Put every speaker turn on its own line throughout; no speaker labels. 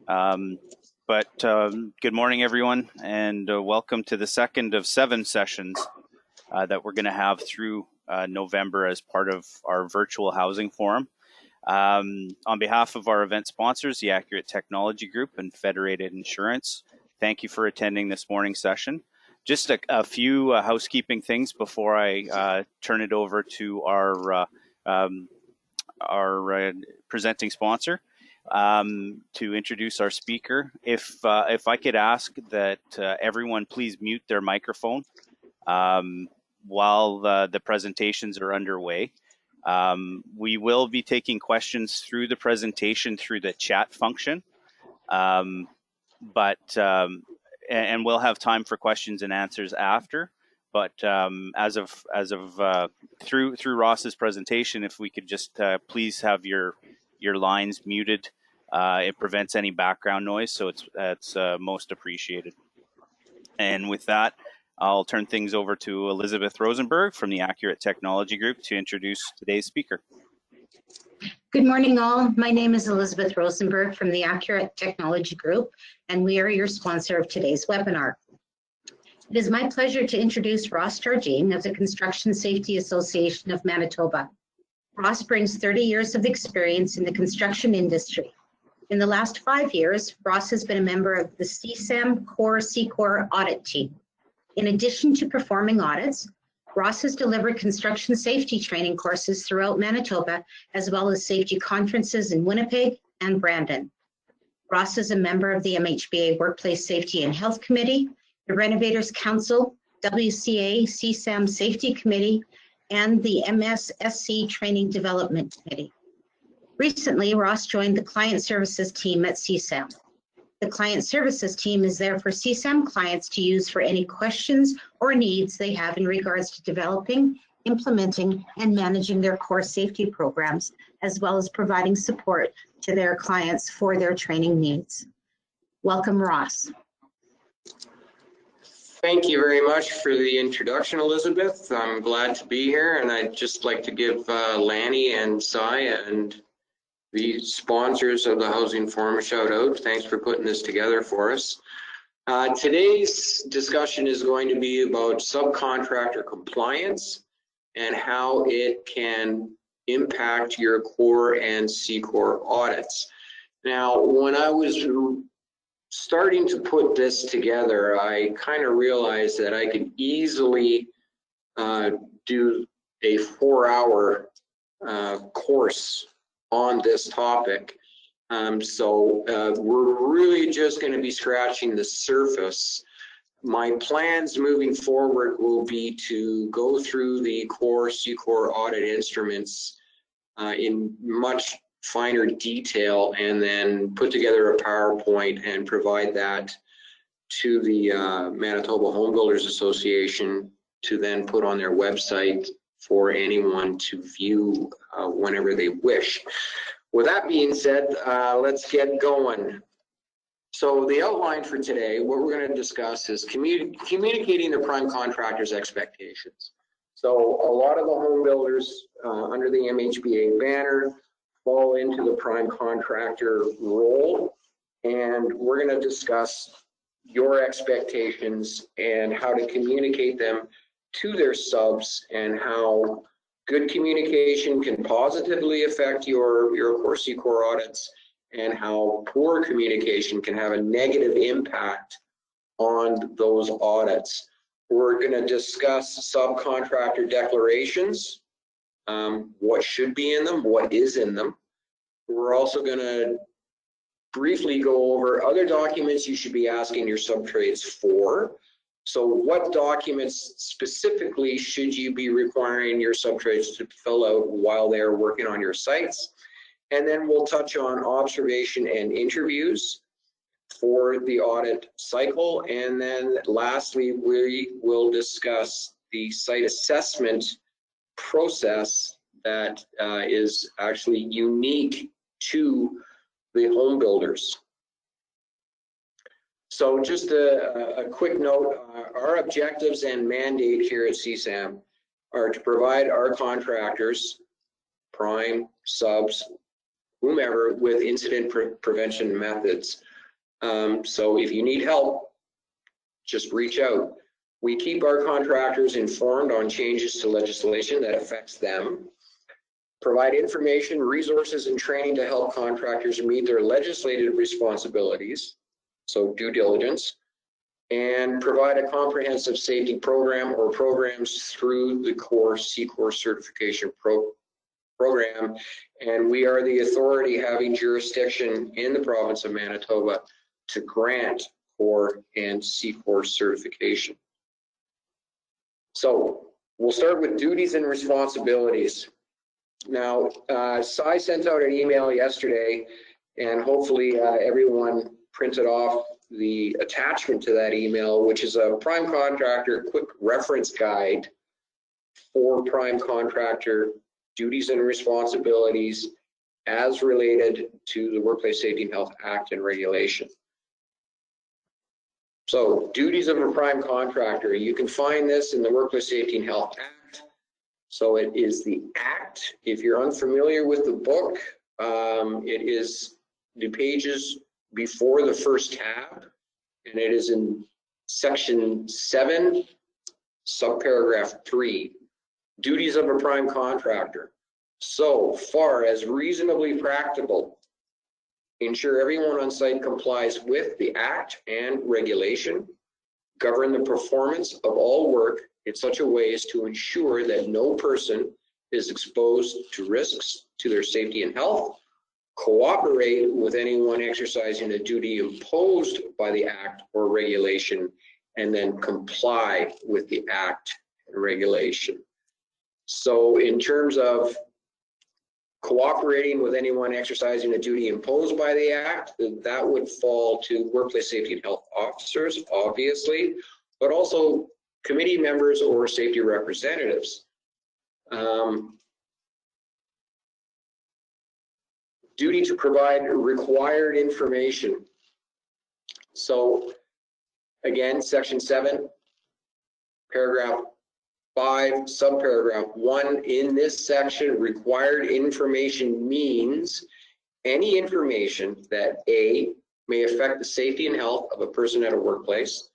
Good morning, everyone, and welcome to the second of 7 sessions that we're going to have through November as part of our virtual housing forum. On behalf of our event sponsors, the Accurate Technology Group and Federated Insurance, thank you for attending this morning's session. Just a few housekeeping things before I turn it over to our presenting sponsor. To introduce our speaker, if I could ask that everyone please mute their microphone while the presentations are underway. We will be taking questions through the presentation through the chat function, and we'll have time for questions and answers after. But as of through Ross's presentation, if we could just please have your lines muted. It prevents any background noise, so it's most appreciated. And with that, I'll turn things over to Elizabeth Rosenberg from the Accurate Technology Group to introduce today's speaker.
Good morning, all. My name is Elizabeth Rosenberg from the Accurate Technology Group, and we are your sponsor of today's webinar. It is my pleasure to introduce Ross Jardine of the Construction Safety Association of Manitoba. Ross brings 30 years of experience in the construction industry. In the last 5 years, Ross has been a member of the CSAM Core SECOR audit team. In addition to performing audits, Ross has delivered construction safety training courses throughout Manitoba, as well as safety conferences in Winnipeg and Brandon. Ross is a member of the MHBA Workplace Safety and Health Committee, the Renovators Council, WCA CSAM Safety Committee, and the MSSC Training Development Committee. Recently, Ross joined the Client Services team at CSAM. The Client Services team is there for CSAM clients to use for any questions or needs they have in regards to developing, implementing, and managing their core safety programs, as well as providing support to their clients for their training needs. Welcome, Ross.
Thank you very much for the introduction, Elizabeth. I'm glad to be here, and I'd just like to give Lanny and Cy and the sponsors of the Housing Forum a shout out. Thanks for putting this together for us. Today's discussion is going to be about subcontractor compliance and how it can impact your core and SECOR audits. Now, when I was starting to put this together, I kind of realized that I could easily do a 4-hour course on this topic. So we're really just going to be scratching the surface. My plans moving forward will be to go through the core SECOR audit instruments in much finer detail, and then put together a PowerPoint and provide that to the Manitoba Home Builders Association to then put on their website for anyone to view whenever they wish. With that being said, let's get going. So the outline for today, what we're going to discuss is communicating the prime contractor's expectations. So a lot of the home builders under the MHBA banner fall into the prime contractor role, and we're going to discuss your expectations and how to communicate them to their subs, and how good communication can positively affect your core SECOR audits, and how poor communication can have a negative impact on those audits. We're going to discuss subcontractor declarations, what should be in them, what is in them. We're also going to briefly go over other documents you should be asking your subtrades for. So what documents specifically should you be requiring your subtrades to fill out while they're working on your sites? And then we'll touch on observation and interviews for the audit cycle. And then lastly, we will discuss the site assessment process that is actually unique to the home builders. So just a quick note, our objectives and mandate here at CSAM are to provide our contractors, prime, subs, whomever with incident prevention methods. So if you need help, just reach out. We keep our contractors informed on changes to legislation that affects them, provide information, resources, and training to help contractors meet their legislated responsibilities, so due diligence, and provide a comprehensive safety program or programs through the core SECOR certification program. And we are the authority having jurisdiction in the province of Manitoba to grant core and SECOR certification. So we'll start with duties and responsibilities. Now, Cy sent out an email yesterday, and hopefully everyone printed off the attachment to that email, which is a prime contractor quick reference guide for prime contractor duties and responsibilities as related to the Workplace Safety and Health Act and regulation. So, duties of a prime contractor, you can find this in the Workplace Safety and Health Act. So it is the Act. If you're unfamiliar with the book, it is the pages before the first tab, and it is in section 7, subparagraph 3, duties of a prime contractor. So far as reasonably practicable, ensure everyone on site complies with the Act and regulation, govern the performance of all work in such a way as to ensure that no person is exposed to risks to their safety and health, cooperate with anyone exercising a duty imposed by the Act or regulation, and then comply with the Act and regulation. So in terms of cooperating with anyone exercising a duty imposed by the Act, that would fall to workplace safety and health officers, obviously, but also committee members or safety representatives. Duty to provide required information. So again, section 7, paragraph 5, subparagraph 1, in this section, required information means any information that A, may affect the safety and health of a person at a workplace,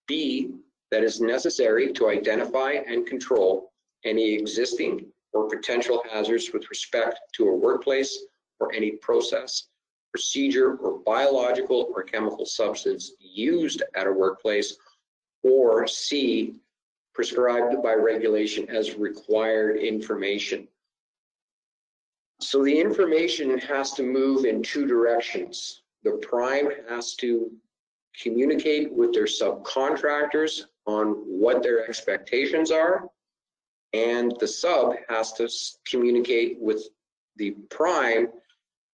B, that is necessary to identify and control any existing or potential hazards with respect to a workplace or any process, procedure, or biological or chemical substance used at a workplace, or C, prescribed by regulation as required information. So the information has to move in two directions. The prime has to communicate with their subcontractors on what their expectations are, and the sub has to communicate with the prime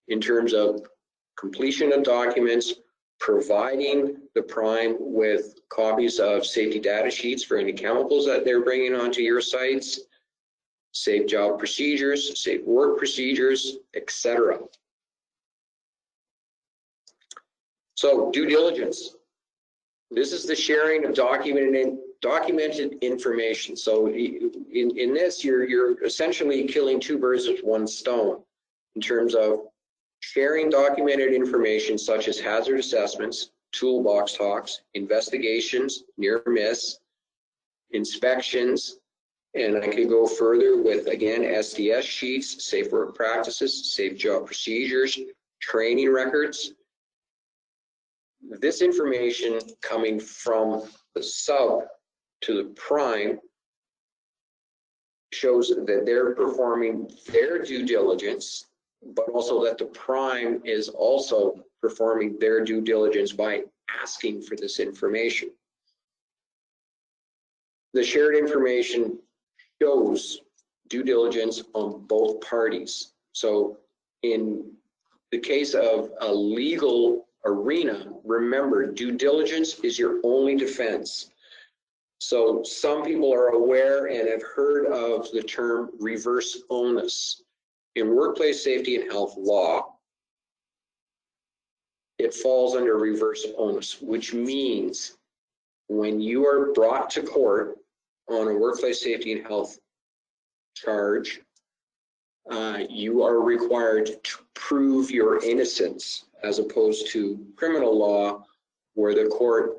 in terms of completion of documents, providing the prime with copies of safety data sheets for any chemicals that they're bringing onto your sites, safe job procedures, safe work procedures, etc. So, due diligence. This is the sharing of documented information. So in this, you're essentially killing two birds with one stone in terms of sharing documented information such as hazard assessments, toolbox talks, investigations, near miss, inspections, and I could go further with, again, SDS sheets, safe work practices, safe job procedures, training records. This information coming from the sub to the prime shows that they're performing their due diligence, but also that the prime is also performing their due diligence by asking for this information. The shared information shows due diligence on both parties. So in the case of a legal arena, remember, due diligence is your only defense. So some people are aware and have heard of the term reverse onus. In workplace safety and health law, it falls under reverse onus, which means when you are brought to court on a workplace safety and health charge, you are required to prove your innocence, as opposed to criminal law, where the court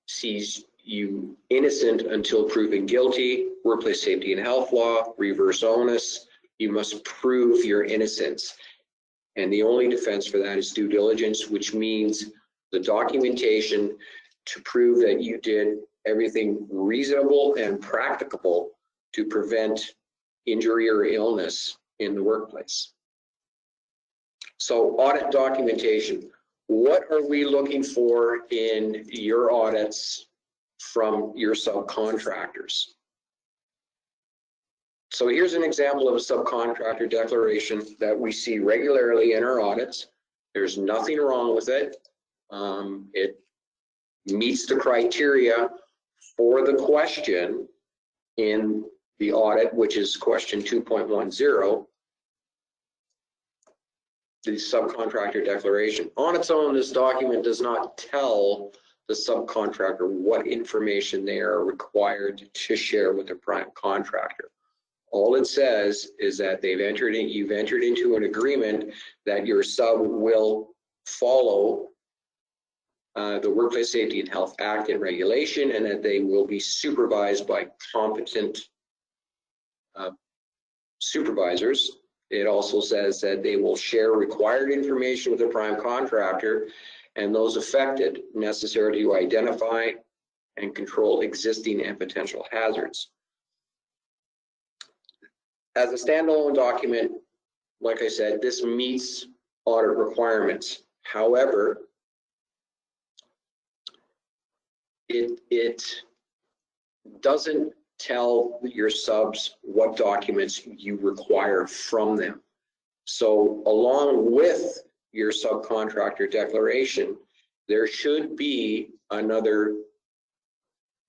sees you innocent until proven guilty. Workplace safety and health law, reverse onus, you must prove your innocence. And the only defense for that is due diligence, which means the documentation to prove that you did everything reasonable and practicable to prevent injury or illness in the workplace. So audit documentation. What are we looking for in your audits from your subcontractors? So here's an example of a subcontractor declaration that we see regularly in our audits. There's nothing wrong with it. It meets the criteria for the question in the audit, which is question 2.10, the subcontractor declaration. On its own, this document does not tell the subcontractor what information they are required to share with the prime contractor. All it says is that you've entered into an agreement that your sub will follow the Workplace Safety and Health Act and regulation, and that they will be supervised by competent supervisors. It also says that they will share required information with the prime contractor and those affected, necessary to identify and control existing and potential hazards. As a standalone document, like I said, this meets audit requirements. However, it doesn't tell your subs what documents you require from them. So along with your subcontractor declaration, there should be another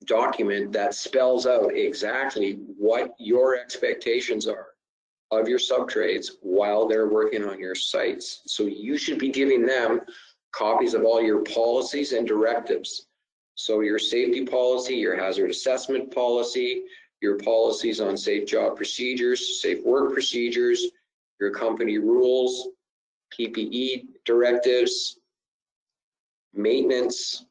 document that spells out exactly what your expectations are of your subtrades while they're working on your sites. So you should be giving them copies of all your policies and directives. So your safety policy, your hazard assessment policy, your policies on safe job procedures, safe work procedures, your company rules, PPE directives, maintenance,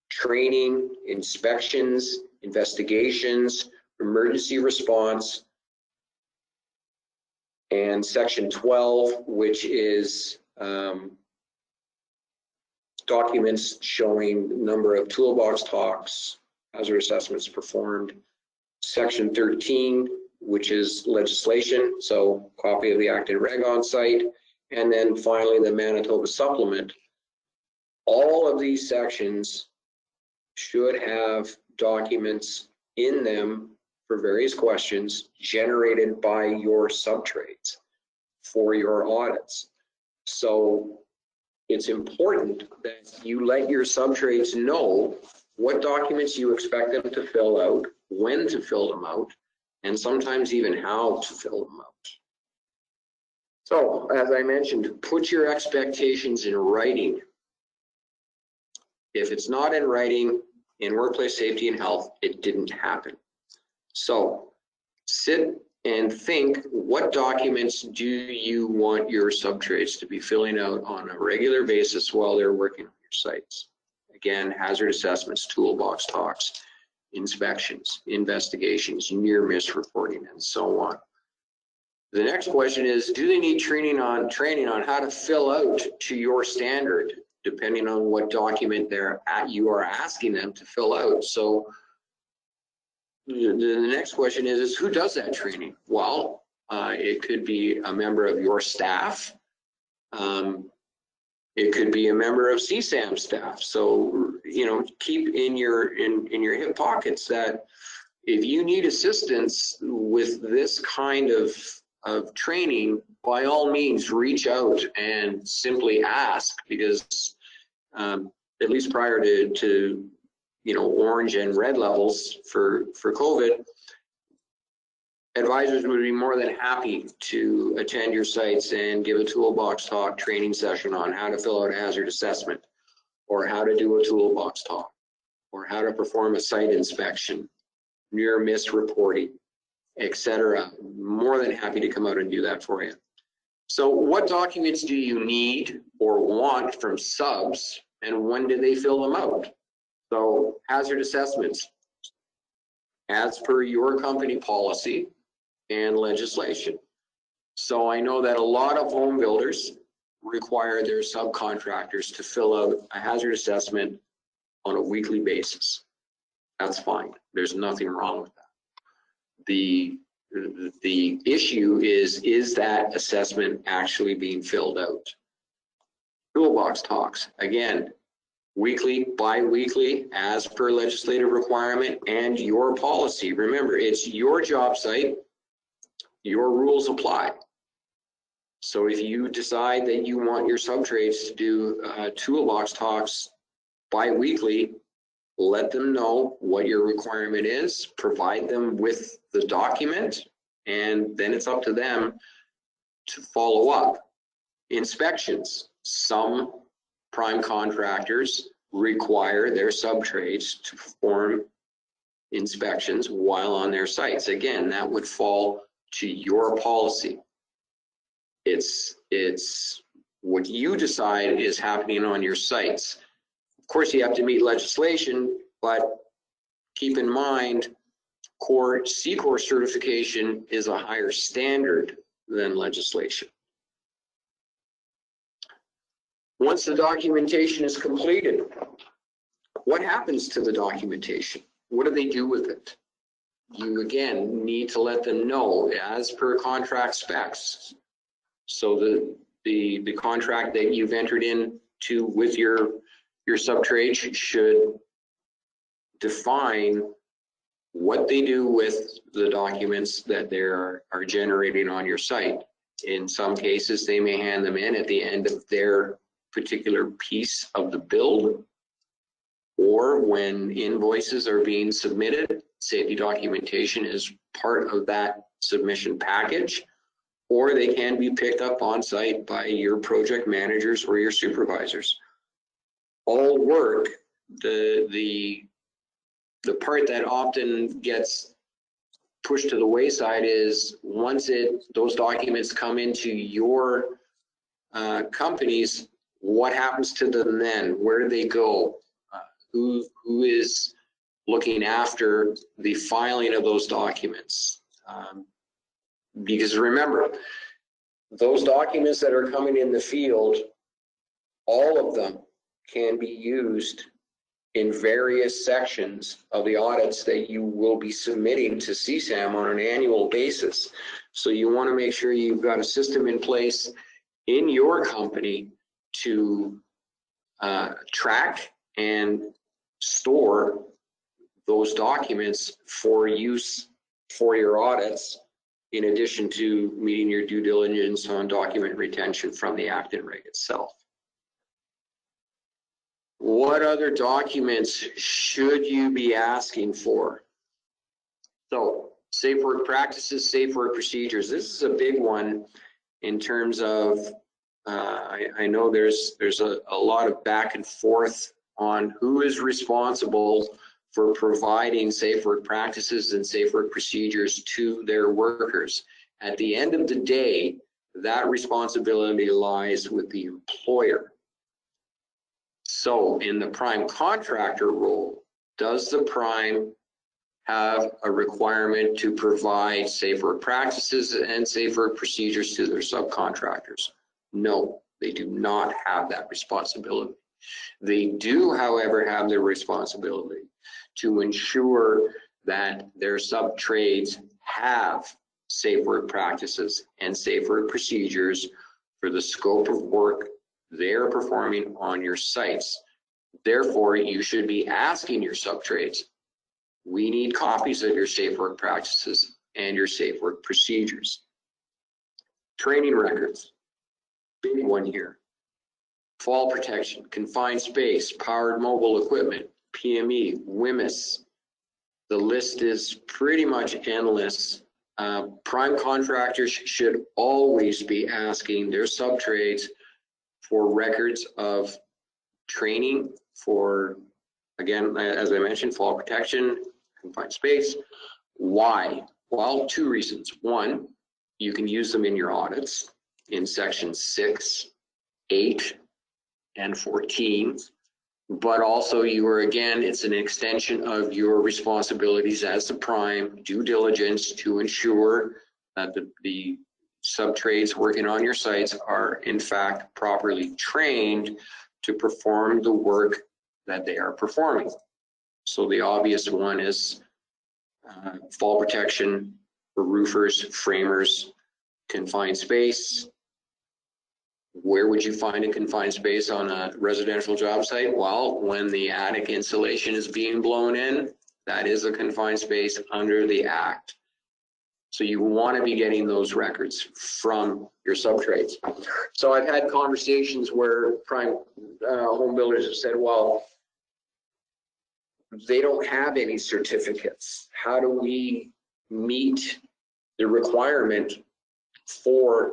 training, inspections, investigations, emergency response, and section 12, which is documents showing number of toolbox talks, hazard assessments performed. Section 13, which is legislation, so copy of the act and reg on site. And then finally, the Manitoba supplement. All of these sections should have documents in them for various questions generated by your subtrades for your audits. So it's important that you let your subtrades know what documents you expect them to fill out, when to fill them out, and sometimes even how to fill them out. So, as I mentioned, put your expectations in writing. If it's not in writing, in workplace safety and health, it didn't happen. So, sit and think, what documents do you want your subtrades to be filling out on a regular basis while they're working on your sites? Again, hazard assessments, toolbox talks, inspections, investigations, near miss reporting, and so on. The next question is, do they need training on how to fill out to your standard, depending on what document you are asking them to fill out? So the next question is who does that training? Well, it could be a member of your staff. It could be a member of CSAM staff. So, you know, keep in your hip pockets that if you need assistance with this kind of training, by all means, reach out and simply ask, because at least prior to you know, orange and red levels for COVID, advisors would be more than happy to attend your sites and give a toolbox talk training session on how to fill out a hazard assessment, or how to do a toolbox talk, or how to perform a site inspection, near miss reporting, etc. More than happy to come out and do that for you. So what documents do you need or want from subs, and when do they fill them out? So hazard assessments, as per your company policy and legislation. So I know that a lot of home builders require their subcontractors to fill out a hazard assessment on a weekly basis. That's fine. There's nothing wrong with that. The issue is that assessment actually being filled out? Toolbox talks, again, weekly, bi-weekly, as per legislative requirement and your policy. Remember, it's your job site, your rules apply. So if you decide that you want your subtrades to do toolbox talks bi-weekly, let them know what your requirement is, provide them with the document, and then it's up to them to follow up. Inspections. Some prime contractors require their subtrades to perform inspections while on their sites. Again, that would fall to your policy. It's what you decide is happening on your sites. Of course, you have to meet legislation, but keep in mind, SECOR certification is a higher standard than legislation. Once the documentation is completed, what happens to the documentation? What do they do with it? You, again, need to let them know as per contract specs. So the contract that you've entered into with your subtrade should define what they do with the documents that they are generating on your site. In some cases, they may hand them in at the end of their particular piece of the build, or when invoices are being submitted, safety documentation is part of that submission package, or they can be picked up on site by your project managers or your supervisors. All work, the part that often gets pushed to the wayside is once those documents come into your companies, what happens to them then? Where do they go? Who is looking after the filing of those documents? Because remember, those documents that are coming in the field, all of them can be used in various sections of the audits that you will be submitting to CSAM on an annual basis. So you want to make sure you've got a system in place in your company to track and store those documents for use for your audits, in addition to meeting your due diligence on document retention from the Acton Reg itself. What other documents should you be asking for? So, safe work practices, safe work procedures. This is a big one in terms of, I know there's a lot of back and forth on who is responsible for providing safe work practices and safe work procedures to their workers. At the end of the day, that responsibility lies with the employer. So in the prime contractor role, does the prime have a requirement to provide safe work practices and safe work procedures to their subcontractors? No, they do not have that responsibility. They do, however, have the responsibility to ensure that their sub-trades have safe work practices and safe work procedures for the scope of work they're performing on your sites. Therefore, you should be asking your sub-trades, we need copies of your safe work practices and your safe work procedures. Training records, big one here. Fall protection, confined space, powered mobile equipment, PME, WMIS. The list is pretty much endless. Prime contractors should always be asking their sub-trades for records of training for, again, as I mentioned, fall protection, confined space. Why? Well, two reasons. One, you can use them in your audits in section 6, 8, and 14. But also you are, again, it's an extension of your responsibilities as the prime due diligence to ensure that the sub-trades working on your sites are in fact properly trained to perform the work that they are performing. So the obvious one is fall protection for roofers, framers, confined space. Where would you find a confined space on a residential job site? Well, when the attic insulation is being blown in, that is a confined space under the Act. So you want to be getting those records from your sub-trades. So I've had conversations where prime home builders have said, well, they don't have any certificates. How do we meet the requirement for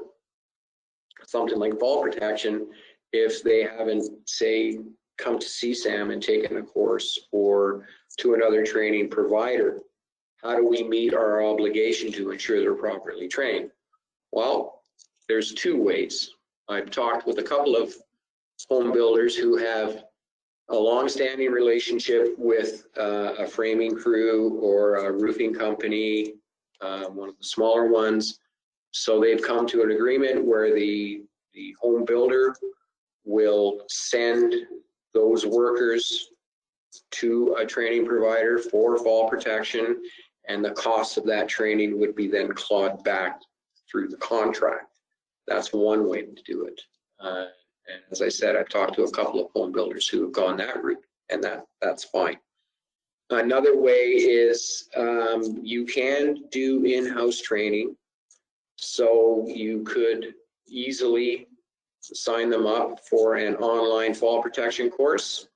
something like fall protection if they haven't, say, come to CSAM and taken a course or to another training provider? How do we meet our obligation to ensure they're properly trained? Well, there's two ways. I've talked with a couple of home builders who have a long-standing relationship with a framing crew or a roofing company, one of the smaller ones. So they've come to an agreement where the home builder will send those workers to a training provider for fall protection, and the cost of that training would be then clawed back through the contract. That's one way to do it. And as I said, I've talked to a couple of home builders who have gone that route, and that's fine. Another way is you can do in-house training. So you could easily sign them up for an online fall protection course.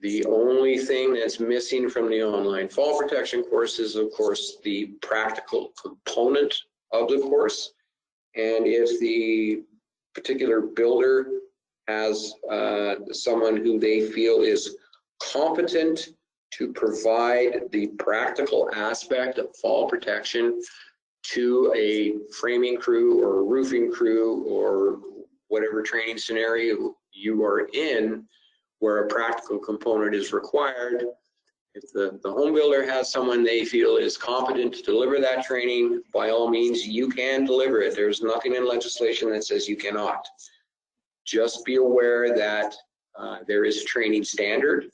The only thing that's missing from the online fall protection course is, of course, the practical component of the course. And if the particular builder has someone who they feel is competent to provide the practical aspect of fall protection to a framing crew or a roofing crew or whatever training scenario you are in where a practical component is required, if the home builder has someone they feel is competent to deliver that training, by all means, you can deliver it. There's nothing in legislation that says you cannot. Just be aware that there is a training standard.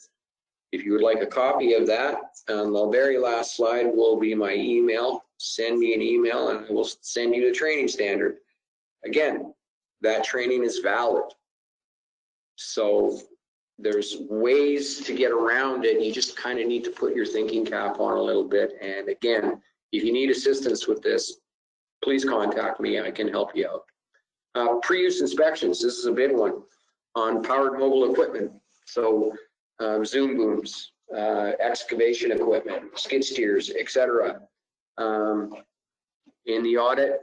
If you would like a copy of that, on the very last slide will be my email. Send me an email and I will send you the training standard. Again, that training is valid. So there's ways to get around it. You just kind of need to put your thinking cap on a little bit. And again, if you need assistance with this, please contact me. I can help you out. Pre-use inspections. This is a big one on powered mobile equipment. So zoom booms, excavation equipment, skid steers, etc. In the audit,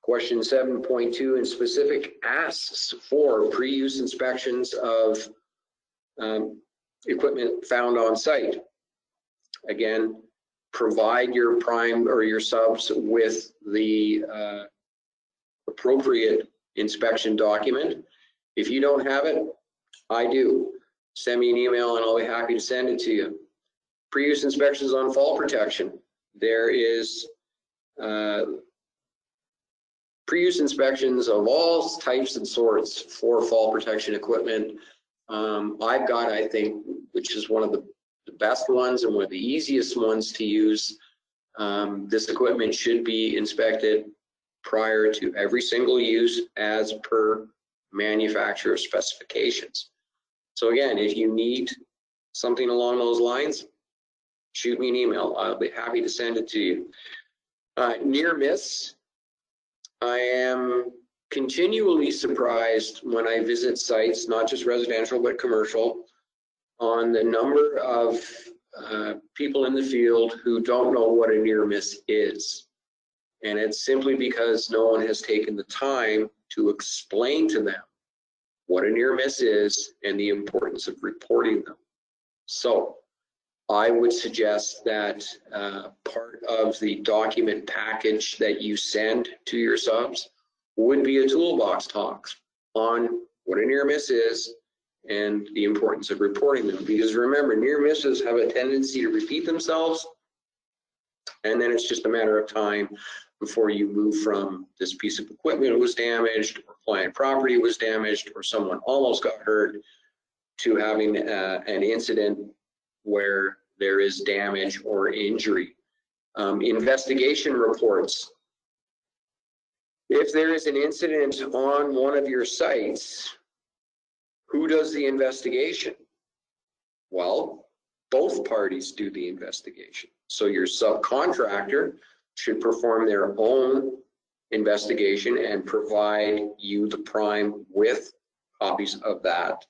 question 7.2 in specific asks for pre-use inspections of equipment found on site. Again, provide your prime or your subs with the appropriate inspection document. If you don't have it, I do. Send me an email and I'll be happy to send it to you. Pre-use inspections on fall protection. There is pre-use inspections of all types and sorts for fall protection equipment. I've got, I think, which is one of the best ones and one of the easiest ones to use. This equipment should be inspected prior to every single use as per manufacturer specifications. So again, if you need something along those lines, shoot me an email. I'll be happy to send it to you. Near miss, I am continually surprised when I visit sites, not just residential, but commercial, on the number of people in the field who don't know what a near miss is. And it's simply because no one has taken the time to explain to them what a near miss is and the importance of reporting them. So I would suggest that part of the document package that you send to your subs would be a toolbox talk on what a near miss is and the importance of reporting them. Because remember, near misses have a tendency to repeat themselves, and then it's just a matter of time before you move from this piece of equipment was damaged, or client property was damaged, or someone almost got hurt, to having an incident where there is damage or injury. Investigation reports. If there is an incident on one of your sites, who does the investigation? Well, both parties do the investigation. So your subcontractor should perform their own investigation and provide you, the prime, with copies of that.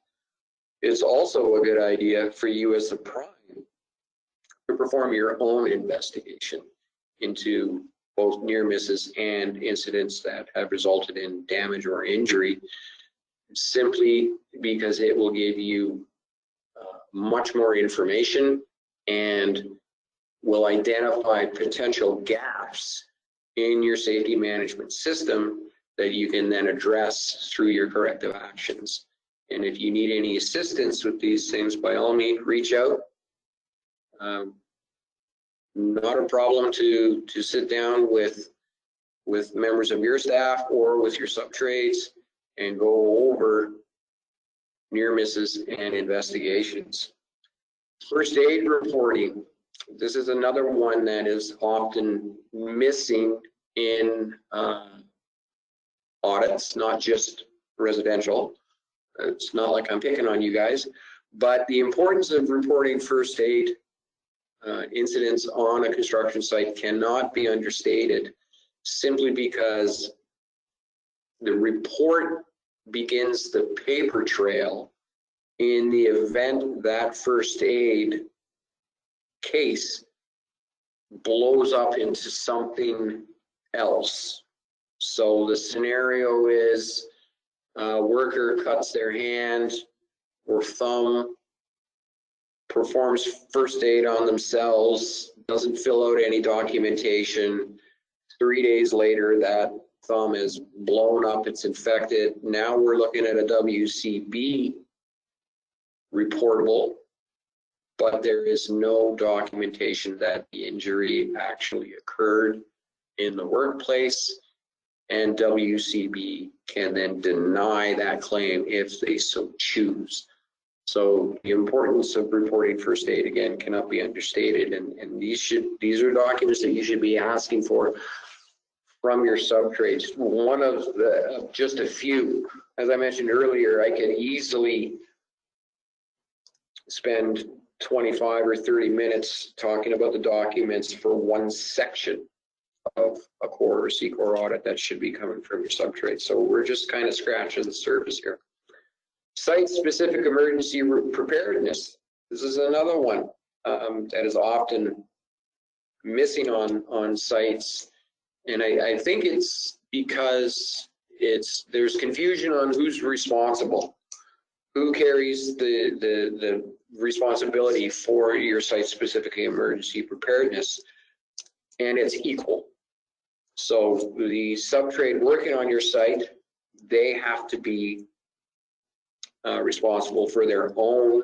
It's also a good idea for you as the prime to perform your own investigation into both near misses and incidents that have resulted in damage or injury, simply because it will give you much more information and will identify potential gaps in your safety management system that you can then address through your corrective actions. And if you need any assistance with these things, by all means, reach out. Not a problem to sit down with members of your staff or with your sub-trades and go over near misses and investigations. First aid reporting. This is another one that is often missing in audits, not just residential. It's not like I'm picking on you guys, but the importance of reporting first aid incidents on a construction site cannot be understated, simply because the report begins the paper trail in the event that first aid case blows up into something else. So the scenario is a worker cuts their hand or thumb, performs first aid on themselves, doesn't fill out any documentation. 3 days later, that thumb is blown up, it's infected. Now we're looking at a WCB reportable, but there is no documentation that the injury actually occurred in the workplace, and WCB can then deny that claim if they so choose. So the importance of reporting first aid, again, cannot be understated, and these are documents that you should be asking for from your sub-trades. One of the just a few, as I mentioned earlier, I could easily spend 25 or 30 minutes talking about the documents for one section of a core or SECOR audit that should be coming from your sub-trade. So we're just kind of scratching the surface here. Site-specific emergency preparedness. This is another one that is often missing on sites, and I think it's because there's confusion on who's responsible, who carries the responsibility for your site-specific emergency preparedness, and it's equal. So the sub-trade working on your site, they have to be responsible for their own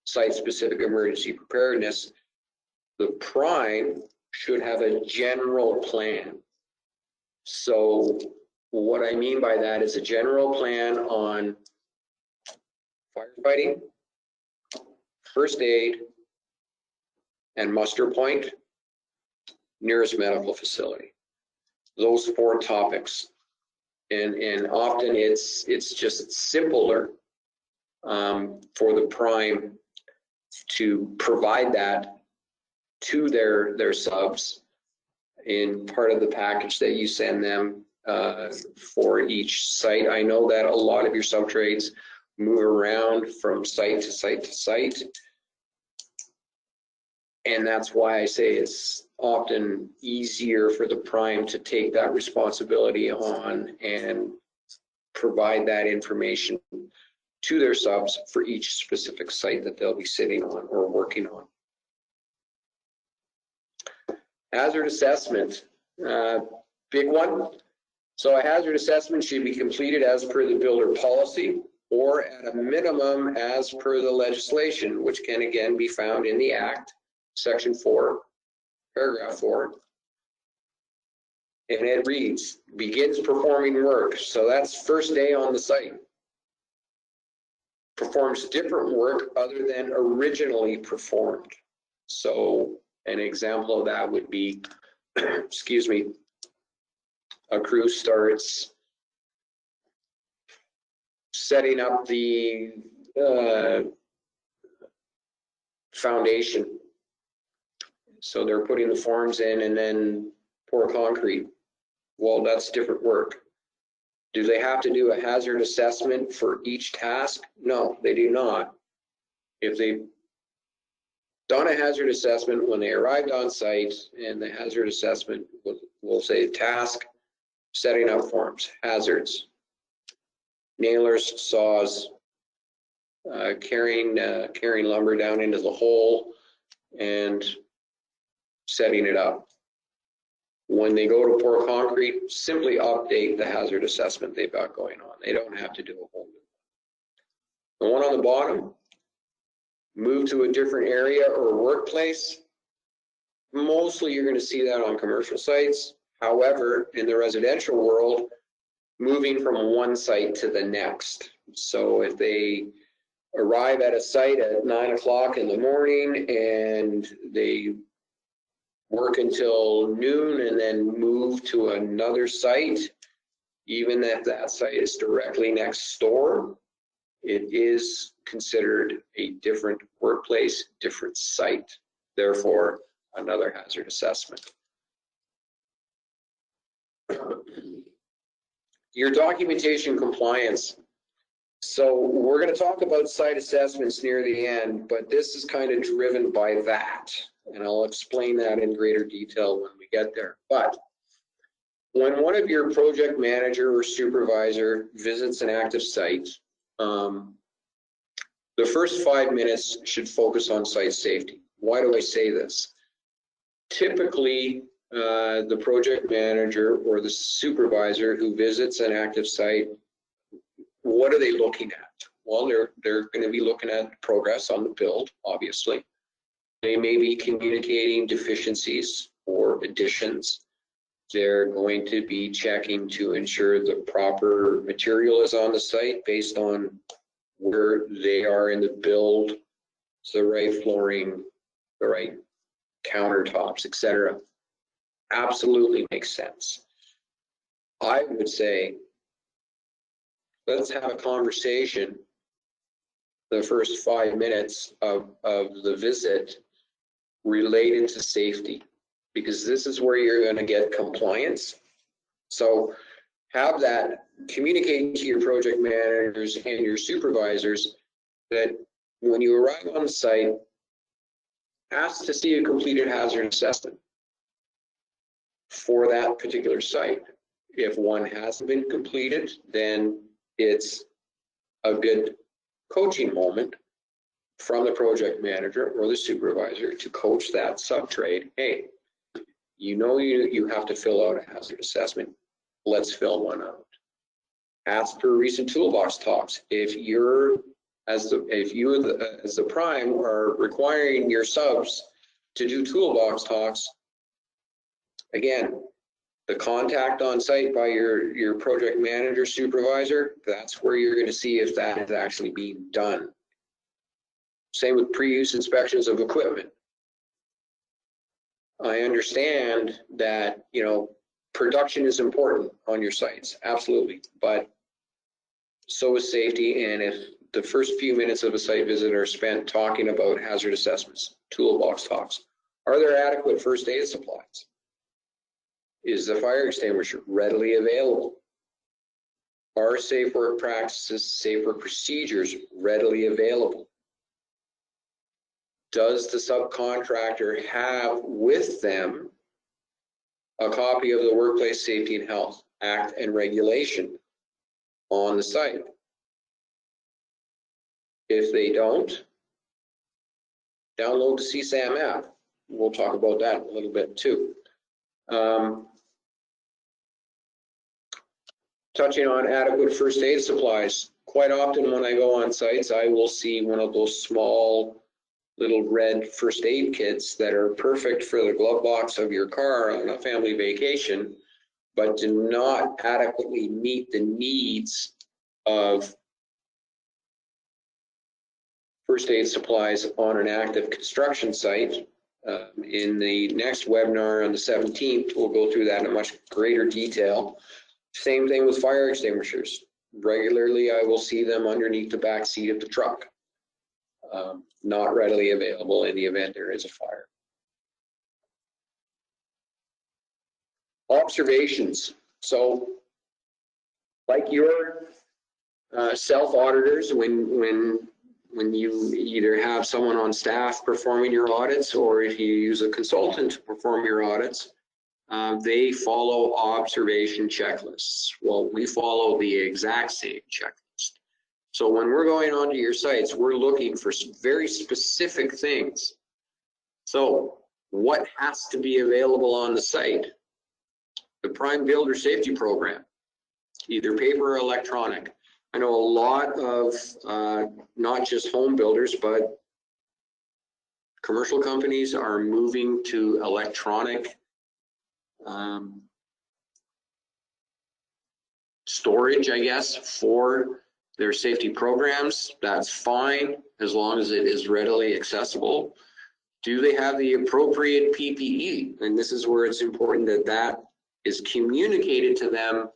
site-specific emergency preparedness. The prime should have a general plan. So what I mean by that is a general plan on firefighting, first aid, and muster point, nearest medical facility. Those 4 topics. And often it's just simpler for the prime to provide that to their subs in part of the package that you send them for each site. I know that a lot of your sub-trades move around from site to site to site, and that's why I say it's often easier for the prime to take that responsibility on and provide that information to their subs for each specific site that they'll be sitting on or working on. Hazard assessment, big one. So a hazard assessment should be completed as per the builder policy or at a minimum as per the legislation, which can again be found in the Act, Section 4, Paragraph 4. And it reads, begins performing work. So that's first day on the site. Performs different work other than originally performed. So an example of that would be, excuse me, a crew starts setting up the foundation. So they're putting the forms in and then pour concrete. Well, that's different work. Do they have to do a hazard assessment for each task? No, they do not. If they've done a hazard assessment when they arrived on site, and the hazard assessment will say task, setting up forms, hazards, nailers, saws, carrying lumber down into the hole and setting it up. When they go to pour concrete, simply update the hazard assessment they've got going on. They don't have to do a whole new one. The one on the bottom, move to a different area or workplace. Mostly you're going to see that on commercial sites. However, in the residential world, moving from one site to the next. So if they arrive at a site at 9 o'clock in the morning and they work until noon and then move to another site, even if that site is directly next door, it is considered a different workplace, different site, therefore another hazard assessment. Your documentation compliance. So we're going to talk about site assessments near the end, but this is kind of driven by that. And I'll explain that in greater detail when we get there. But when one of your project manager or supervisor visits an active site, the first 5 minutes should focus on site safety. Why do I say this? Typically, the project manager or the supervisor who visits an active site, what are they looking at? Well, they're going to be looking at progress on the build, obviously. They may be communicating deficiencies or additions. They're going to be checking to ensure the proper material is on the site based on where they are in the build, the right flooring, the right countertops, etc. Absolutely makes sense. I would say, let's have a conversation the first 5 minutes of the visit related to safety, because this is where you're going to get compliance. So have that, communicating to your project managers and your supervisors that when you arrive on site, ask to see a completed hazard assessment for that particular site. If one hasn't been completed, then it's a good coaching moment from the project manager or the supervisor to coach that sub-trade. Hey, you know you have to fill out a hazard assessment. Let's fill one out. As per recent toolbox talks, if you as the prime are requiring your subs to do toolbox talks, again, the contact on site by your project manager supervisor, that's where you're going to see if that is actually being done. Same with pre-use inspections of equipment. I understand that, production is important on your sites, absolutely, but so is safety. And if the first few minutes of a site visit are spent talking about hazard assessments, toolbox talks, are there adequate first aid supplies? Is the fire extinguisher readily available? Are safe work practices, safe work procedures readily available? Does the subcontractor have with them a copy of the Workplace Safety and Health Act and Regulation on the site? If they don't, download the CSAM app. We'll talk about that a little bit too. Touching on adequate first aid supplies. Quite often when I go on sites, I will see one of those small little red first aid kits that are perfect for the glove box of your car on a family vacation, but do not adequately meet the needs of first aid supplies on an active construction site. In the next webinar on the 17th, we'll go through that in much greater detail. Same thing with fire extinguishers. Regularly, I will see them underneath the back seat of the truck. Not readily available in the event there is a fire. Observations. So, like your self-auditors, when you either have someone on staff performing your audits, or if you use a consultant to perform your audits, they follow observation checklists. Well, we follow the exact same checklist. So when we're going onto your sites, we're looking for very specific things. So what has to be available on the site? The Prime Builder Safety Program, either paper or electronic. I know a lot of not just home builders, but commercial companies are moving to electronic storage, I guess, for their safety programs. That's fine as long as it is readily accessible. Do they have the appropriate PPE? And this is where it's important that that is communicated to them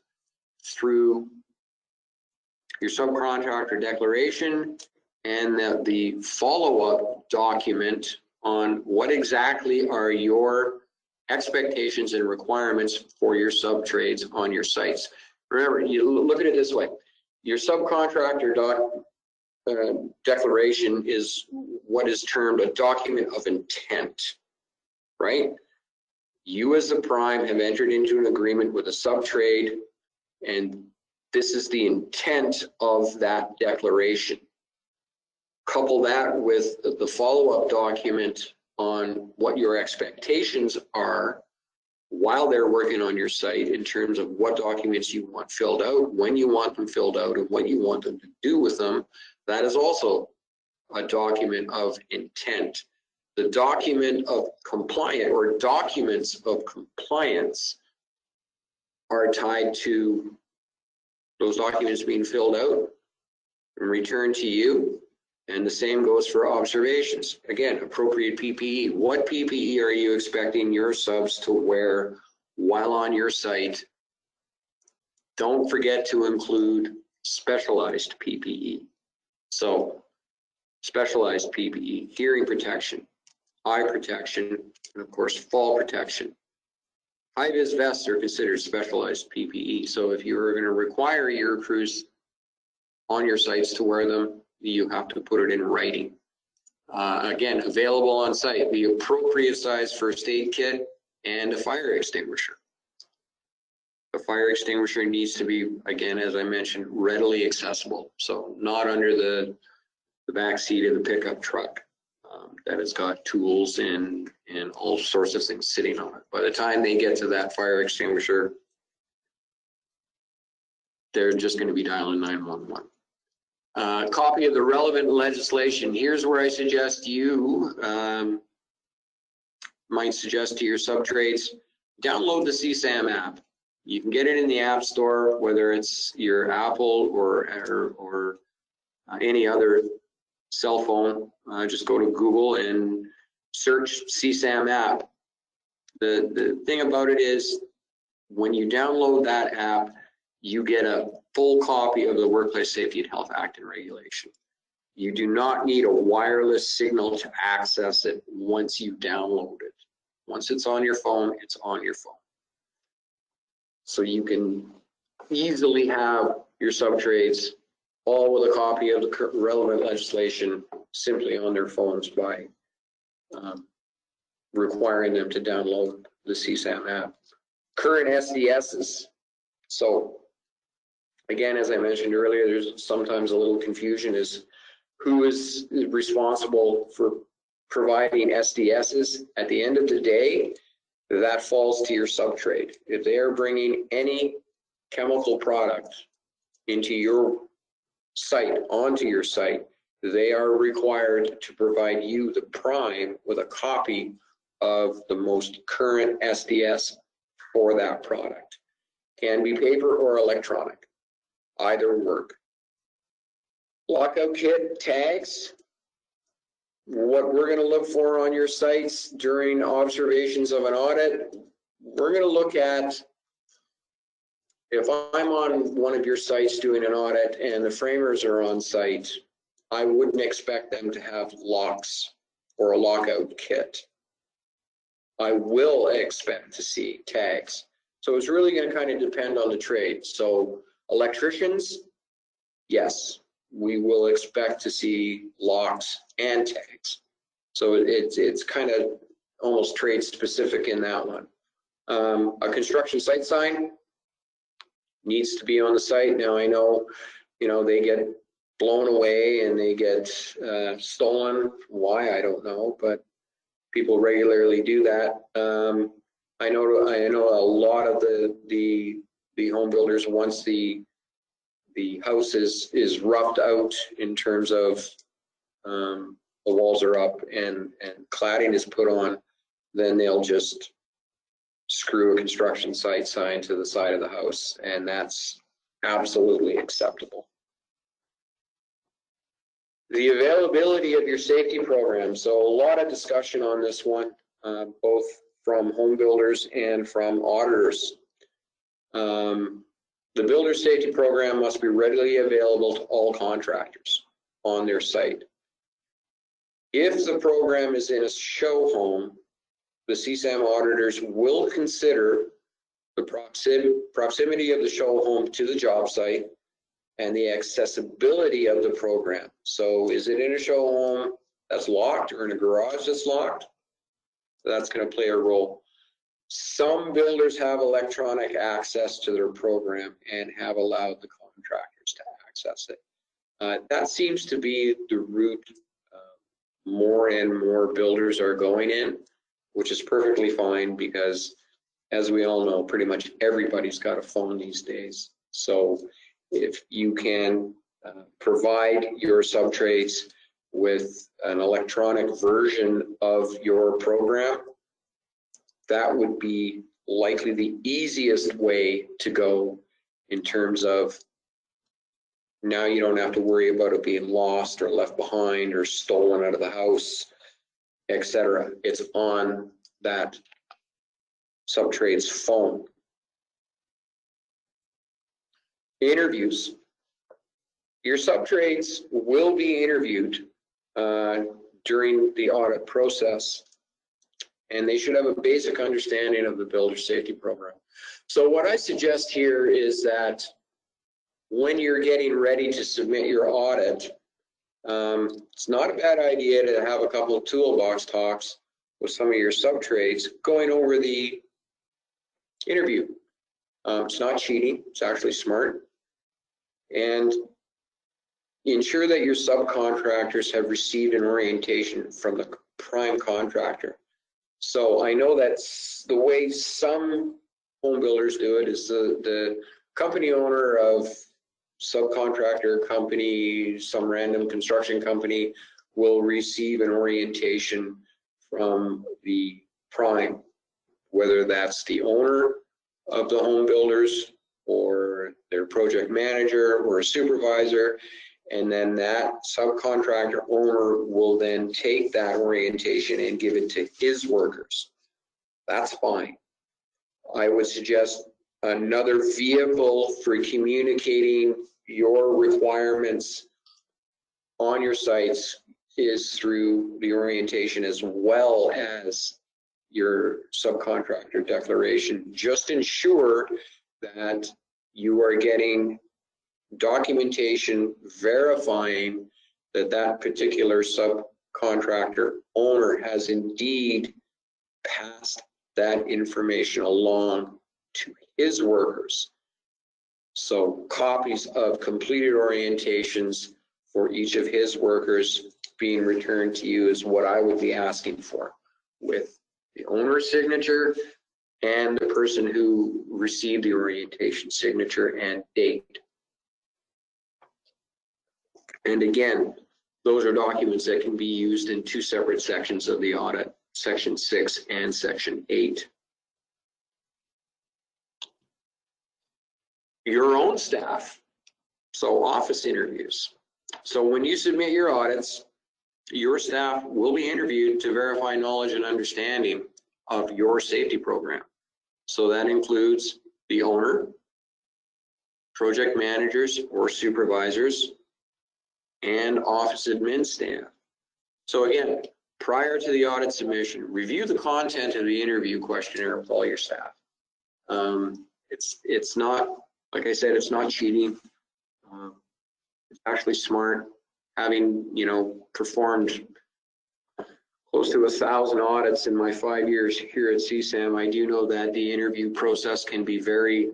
through your subcontractor declaration and the follow-up document on what exactly are your expectations and requirements for your sub-trades on your sites. Remember, you look at it this way. Your subcontractor declaration is what is termed a document of intent, right? You as the prime have entered into an agreement with a sub-trade, and this is the intent of that declaration. Couple that with the follow-up document on what your expectations are while they're working on your site in terms of what documents you want filled out, when you want them filled out, and what you want them to do with them. That is also a document of intent. The document of compliance or documents of compliance are tied to those documents being filled out and returned to you. And the same goes for observations. Again, appropriate PPE. What PPE are you expecting your subs to wear while on your site? Don't forget to include specialized PPE. So, specialized PPE, hearing protection, eye protection, and of course, fall protection. High-vis vests are considered specialized PPE. So if you're going to require your crews on your sites to wear them, you have to put it in writing. Again, available on site, the appropriate size first aid kit and a fire extinguisher. The fire extinguisher needs to be, again, as I mentioned, readily accessible. So not under the back seat of the pickup truck that has got tools and all sorts of things sitting on it. By the time they get to that fire extinguisher, they're just going to be dialing 911. Copy of the relevant legislation. Here's where I suggest you might suggest to your sub-trades, download the CSAM app. You can get it in the App Store, whether it's your Apple or any other cell phone. Just go to Google and search CSAM app. The thing about it is, when you download that app, you get a full copy of the Workplace Safety and Health Act and Regulation. You do not need a wireless signal to access it once you download it. Once it's on your phone, it's on your phone. So you can easily have your sub-trades all with a copy of the relevant legislation simply on their phones by requiring them to download the CSAM app. Current SDSs. So again, as I mentioned earlier, there's sometimes a little confusion as who is responsible for providing SDSs. At the end of the day, that falls to your subtrade. If they are bringing any chemical product into your site, onto your site, they are required to provide you, the prime, with a copy of the most current SDS for that product. Can be paper or electronic, either work. Lockout kit tags. What we're going to look for on your sites during observations of an audit, we're going to look at, if I'm on one of your sites doing an audit and the framers are on site, I wouldn't expect them to have locks or a lockout kit. I will expect to see tags. So it's really going to kind of depend on the trade. So electricians, yes, we will expect to see locks and tags. So it's kind of almost trade specific in that one. A construction site sign needs to be on the site. Now I know, they get blown away and they get stolen. Why, I don't know, but people regularly do that. I know a lot of the home builders, once the house is roughed out in terms of the walls are up and cladding is put on, then they'll just screw a construction site sign to the side of the house, and that's absolutely acceptable. The availability of your safety program. So a lot of discussion on this one, both from home builders and from auditors. The builder safety program must be readily available to all contractors on their site. If the program is in a show home, the CSAM auditors will consider the proximity of the show home to the job site and the accessibility of the program. So is it in a show home that's locked or in a garage that's locked? That's going to play a role. Some builders have electronic access to their program and have allowed the contractors to access it. That seems to be the route more and more builders are going in, which is perfectly fine because, as we all know, pretty much everybody's got a phone these days. So if you can provide your subtrades with an electronic version of your program, that would be likely the easiest way to go in terms of now you don't have to worry about it being lost or left behind or stolen out of the house, etc. It's on that subtrade's phone. Interviews. Your subtrades will be interviewed during the audit process, and they should have a basic understanding of the builder safety program. So what I suggest here is that when you're getting ready to submit your audit, it's not a bad idea to have a couple of toolbox talks with some of your subtrades going over the interview. It's not cheating, it's actually smart. And ensure that your subcontractors have received an orientation from the prime contractor. So I know that's the way some home builders do it, is the company owner of subcontractor company, some random construction company, will receive an orientation from the prime, whether that's the owner of the home builders or their project manager or a supervisor, and then that subcontractor owner will then take that orientation and give it to his workers. That's fine. I would suggest another vehicle for communicating your requirements on your sites is through the orientation as well as your subcontractor declaration. Just ensure that you are getting documentation verifying that that particular subcontractor owner has indeed passed that information along to his workers. So copies of completed orientations for each of his workers being returned to you is what I would be asking for, with the owner's signature, and the person who received the orientation signature and date. And again, those are documents that can be used in two separate sections of the audit, Section 6 and Section 8. Your own staff, so office interviews. So when you submit your audits, your staff will be interviewed to verify knowledge and understanding of your safety program. So that includes the owner, project managers or supervisors, and office admin staff. So again, prior to the audit submission, review the content of the interview questionnaire with all your staff. It's not, like I said, it's not cheating. It's actually smart. Having, you know, performed close to 1,000 audits in my 5 years here at CSAM, I do know that the interview process can be very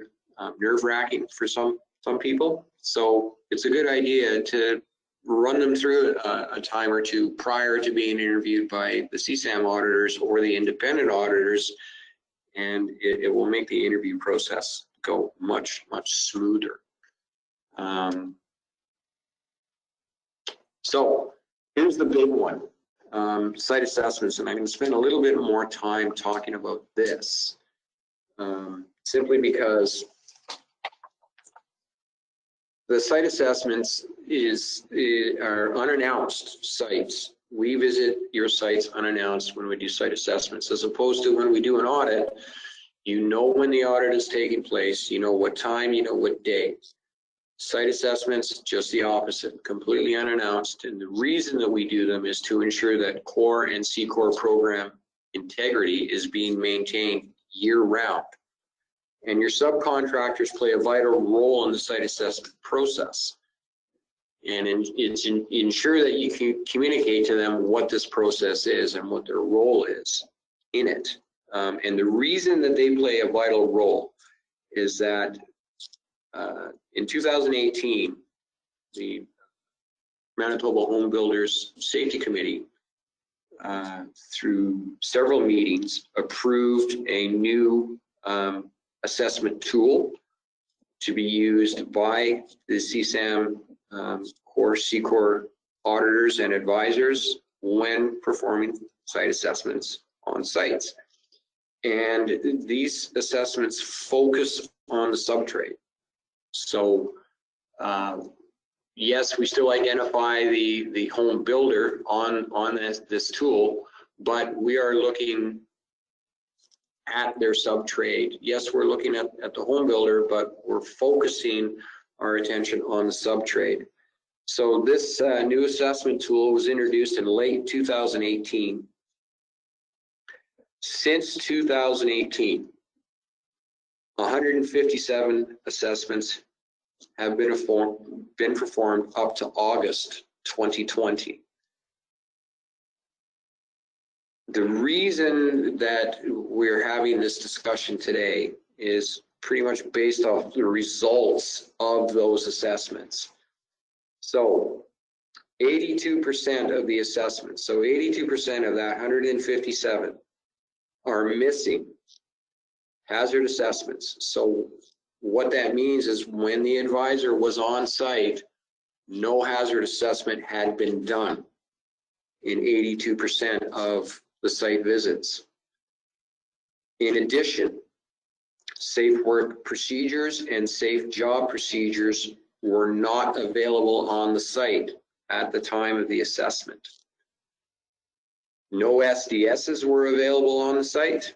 nerve-wracking for some people. So it's a good idea to run them through a time or two prior to being interviewed by the CSAM auditors or the independent auditors, and it will make the interview process go much smoother. So here's the big one, site assessments, and I'm going to spend a little bit more time talking about this, simply because the site assessments are unannounced sites. We visit your sites unannounced when we do site assessments, as opposed to when we do an audit. You know when the audit is taking place, you know what time, you know what day. Site assessments, just the opposite, completely unannounced. And the reason that we do them is to ensure that core and SECOR program integrity is being maintained year-round. And your subcontractors play a vital role in the site assessment process. And ensure that you can communicate to them what this process is and what their role is in it. And the reason that they play a vital role is that in 2018, the Manitoba Home Builders Safety Committee, through several meetings, approved a new assessment tool to be used by the CSAM core SECOR auditors and advisors when performing site assessments on sites. And these assessments focus on the subtrade. So yes, we still identify the home builder on this tool, but we are looking at their subtrade. Yes, we're looking at the home builder, but we're focusing our attention on the subtrade. So this new assessment tool was introduced in late 2018. Since 2018, 157 assessments have been performed up to August 2020. The reason that we're having this discussion today is pretty much based off the results of those assessments. So 82% of the assessments, so 82% of that 157 are missing hazard assessments. So what that means is when the advisor was on site, no hazard assessment had been done in 82% of the site visits. In addition, safe work procedures and safe job procedures were not available on the site at the time of the assessment. No SDSs were available on the site.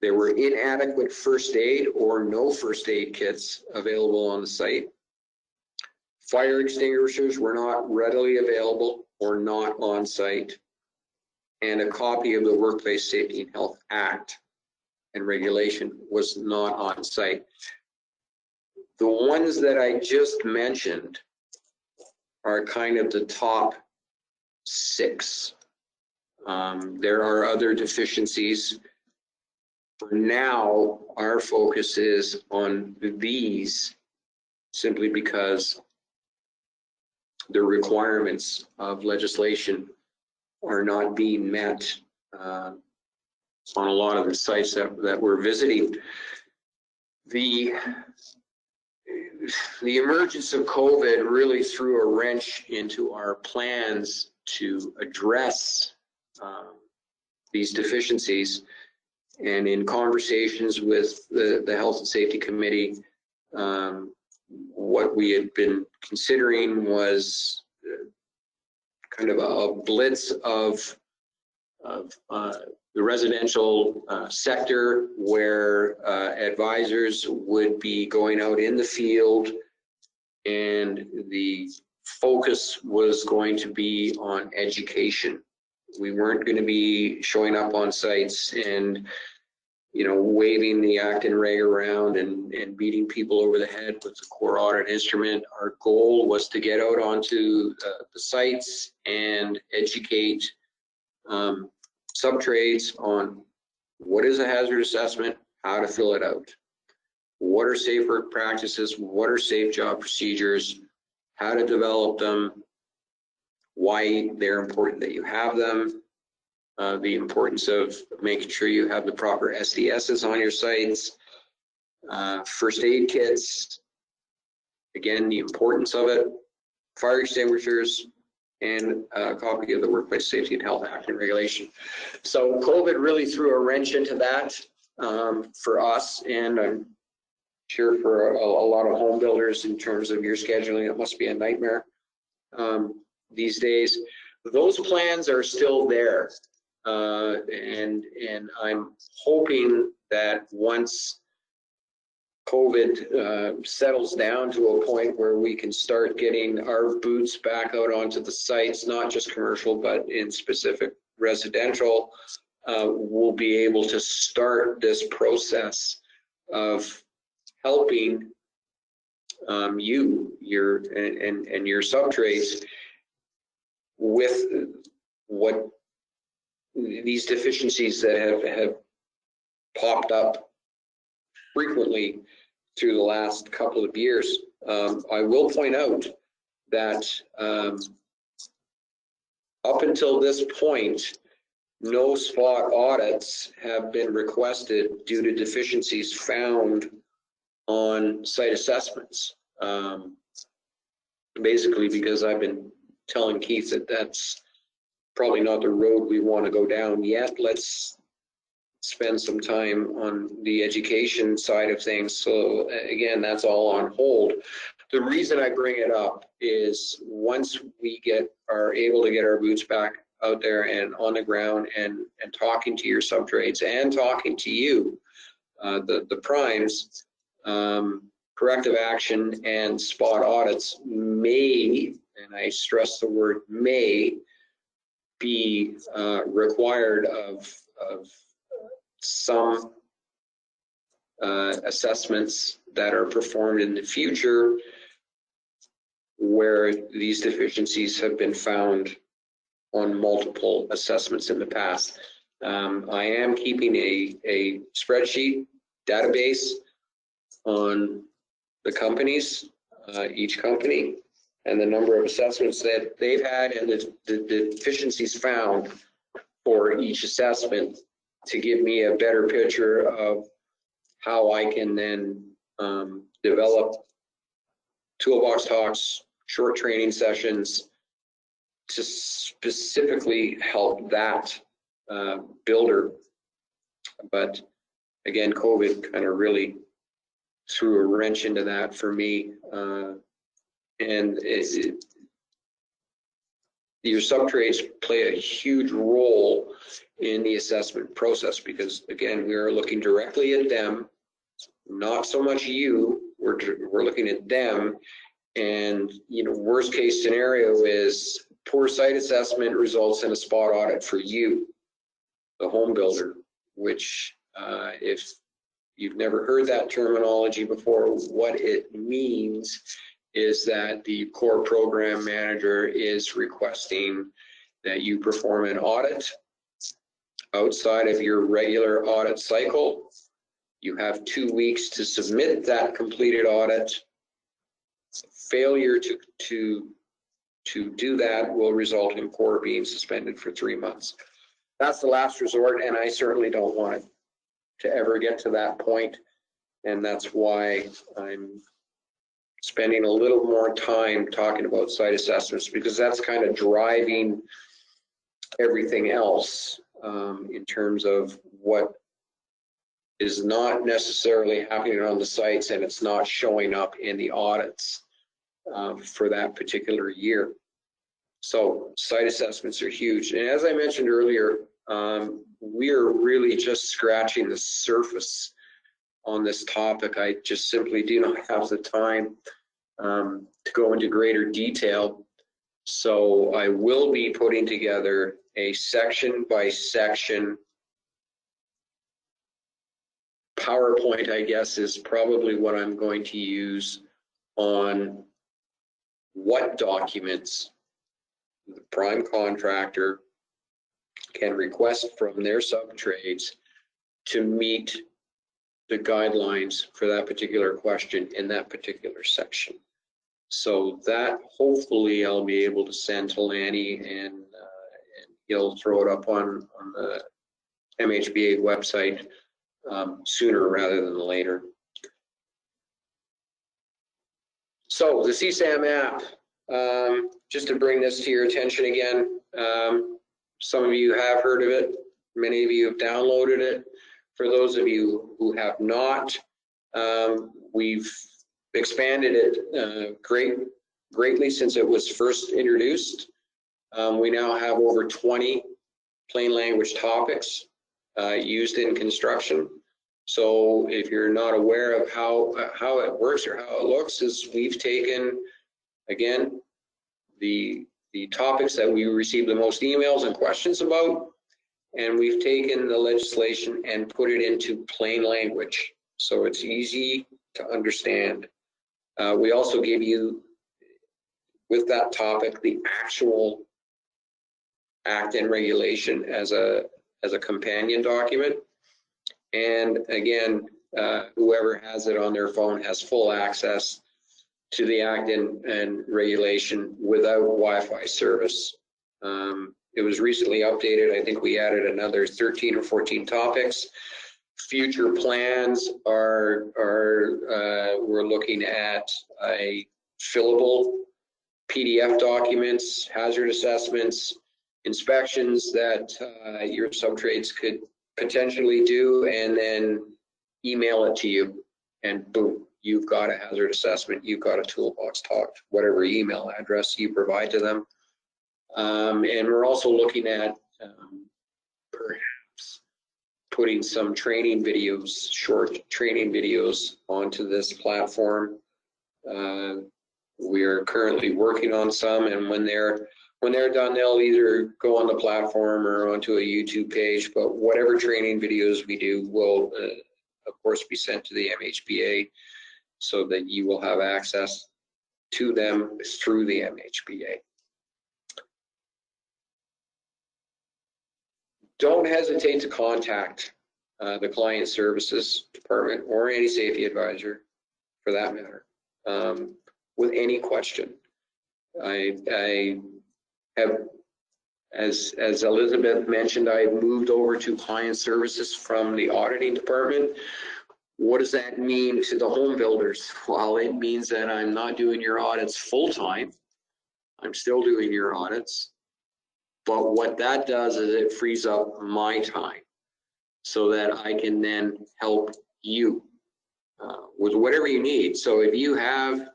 There were inadequate first aid or no first aid kits available on the site. Fire extinguishers were not readily available or not on site. And a copy of the Workplace Safety and Health Act and regulation was not on site. The ones that I just mentioned are kind of the top 6. There are other deficiencies. For now, our focus is on these simply because the requirements of legislation are not being met on a lot of the sites that we're visiting. The emergence of COVID really threw a wrench into our plans to address these deficiencies. And in conversations with the Health and Safety Committee, what we had been considering was kind of a blitz of the residential sector, where advisors would be going out in the field, and the focus was going to be on education. We weren't going to be showing up on sites and, you know, waving the act and reg around and beating people over the head with the core audit instrument. Our goal was to get out onto the sites and educate subtrades on what is a hazard assessment, how to fill it out, what are safe work practices, what are safe job procedures, how to develop them, why they're important that you have them, the importance of making sure you have the proper SDSs on your sites, first aid kits, again, the importance of it, fire extinguishers, and a copy of the Workplace Safety and Health Act and Regulation. So COVID really threw a wrench into that for us, and I'm sure for a lot of home builders in terms of your scheduling, it must be a nightmare these days. Those plans are still there, and I'm hoping that once COVID settles down to a point where we can start getting our boots back out onto the sites, not just commercial, but in specific residential, we'll be able to start this process of helping you, your subtrades with what these deficiencies that have popped up frequently through the last couple of years. I will point out that up until this point, no spot audits have been requested due to deficiencies found on site assessments. Basically because I've been telling Keith that that's probably not the road we want to go down yet. Let's spend some time on the education side of things. So again, that's all on hold. The reason I bring it up is once we are able to get our boots back out there and on the ground and talking to your subtrades and talking to you, the primes, corrective action and spot audits may, and I stress the word may, be required of some assessments that are performed in the future where these deficiencies have been found on multiple assessments in the past. I am keeping a spreadsheet database on the companies, each company, and the number of assessments that they've had and the deficiencies found for each assessment, to give me a better picture of how I can then develop toolbox talks, short training sessions to specifically help that builder. But again, COVID kind of really threw a wrench into that for me. And your subtrades play a huge role in the assessment process, because again, we are looking directly at them, not so much you. We're looking at them, and you know, worst case scenario is poor site assessment results in a spot audit for you, the home builder, which if you've never heard that terminology before, what it means is that the core program manager is requesting that you perform an audit outside of your regular audit cycle. You have 2 weeks to submit that completed audit. Failure to do that will result in core being suspended for 3 months. that's the last resort, and I certainly don't want it to ever get to that point. And that's why I'm spending a little more time talking about site assessments, because that's kind of driving everything else in terms of what is not necessarily happening on the sites, and it's not showing up in the audits for that particular year. So site assessments are huge. And as I mentioned earlier, we are really just scratching the surface on this topic. I just simply do not have the time to go into greater detail. So I will be putting together a section by section PowerPoint, I guess, is probably what I'm going to use on what documents the prime contractor can request from their sub-trades to meet the guidelines for that particular question in that particular section. So that hopefully I'll be able to send to Lanny, and he'll throw it up on the MHBA website sooner rather than later. So the CSAM app, just to bring this to your attention again, some of you have heard of it, many of you have downloaded it. For those of you who have not, we've expanded it greatly since it was first introduced. We now have over 20 plain language topics used in construction. So if you're not aware of how it works or how it looks, is we've taken, again, the topics that we receive the most emails and questions about, and we've taken the legislation and put it into plain language, so it's easy to understand. We also give you, with that topic, the actual act and regulation as a companion document. And again, whoever has it on their phone has full access to the act and regulation without Wi-Fi service. It was recently updated. I think we added another 13 or 14 topics. Future plans are we're looking at a fillable PDF documents, hazard assessments, inspections that your sub-trades could potentially do, and then email it to you, and boom, you've got a hazard assessment, you've got a toolbox talk, whatever email address you provide to them. And we're also looking at perhaps putting some training videos, short training videos onto this platform. We are currently working on some, and when they're done, they'll either go on the platform or onto a YouTube page, but whatever training videos we do will, of course, be sent to the MHBA so that you will have access to them through the MHBA. Don't hesitate to contact the client services department or any safety advisor, for that matter, with any question. I have, as Elizabeth mentioned, I moved over to client services from the auditing department. What does that mean to the home builders? Well, it means that I'm not doing your audits full time. I'm still doing your audits. But what that does is it frees up my time so that I can then help you with whatever you need. So if you have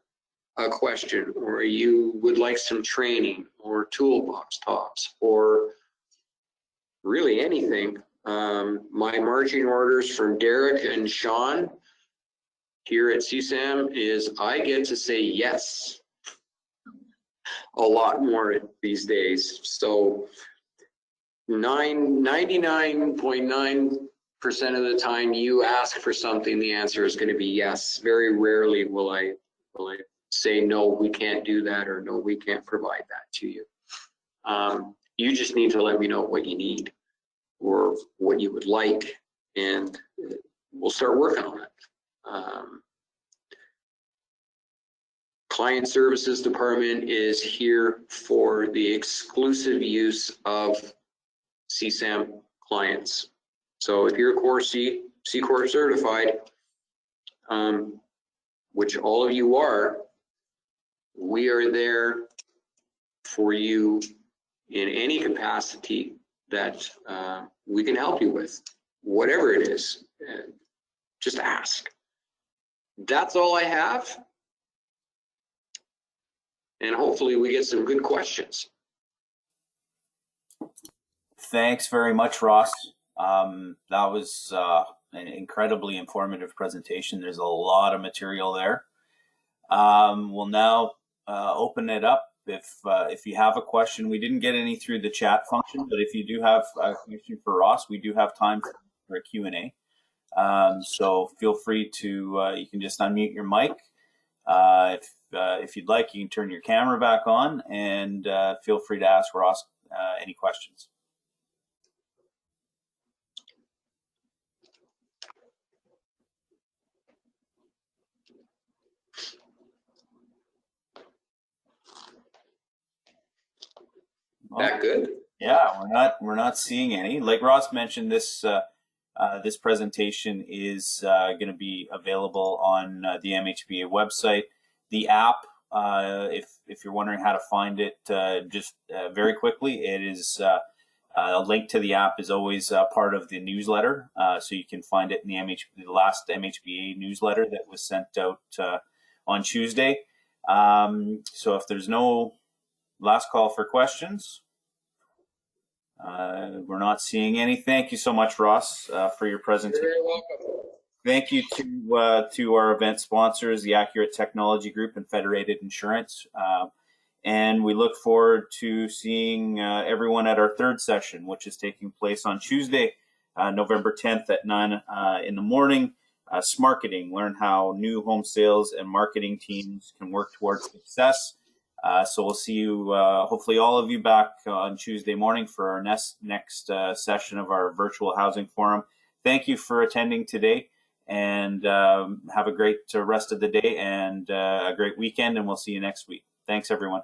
a question, or you would like some training or toolbox talks, or really anything, my marching orders from Derek and Sean here at CSAM is I get to say yes a lot more these days. So 99.9% of the time you ask for something, the answer is going to be yes. Very rarely will I say, no, we can't do that, or no, we can't provide that to you. You just need to let me know what you need or what you would like, and we'll start working on it. Client Services Department is here for the exclusive use of CSAM clients. So if you're Core SECOR certified, which all of you are, we are there for you in any capacity that we can help you with, whatever it is. Just ask. That's all I have. And hopefully we get some good questions.
Thanks very much, Ross. That was an incredibly informative presentation. There's a lot of material there. We'll now open it up. If you have a question, we didn't get any through the chat function, but if you do have a question for Ross, we do have time for a Q&A. So feel free to, you can just unmute your mic. If you'd like, you can turn your camera back on and feel free to ask Ross any questions.
That good?
Yeah, we're not seeing any. Like Ross mentioned, this this presentation is going to be available on the MHBA website. The app, if you're wondering how to find it, just very quickly, it is a link to the app is always part of the newsletter, so you can find it in the last MHBA newsletter that was sent out on Tuesday. So if there's no last call for questions, we're not seeing any. Thank you so much, Ross, for your presentation.
You're very welcome.
Thank you to our event sponsors, the Accurate Technology Group and Federated Insurance. And we look forward to seeing everyone at our third session, which is taking place on Tuesday, November 10th at 9 in the morning. Smarketing, learn how new home sales and marketing teams can work towards success. So we'll see you, hopefully all of you, back on Tuesday morning for our next session of our virtual housing forum. Thank you for attending today, and have a great rest of the day and a great weekend, and we'll see you next week. Thanks, everyone.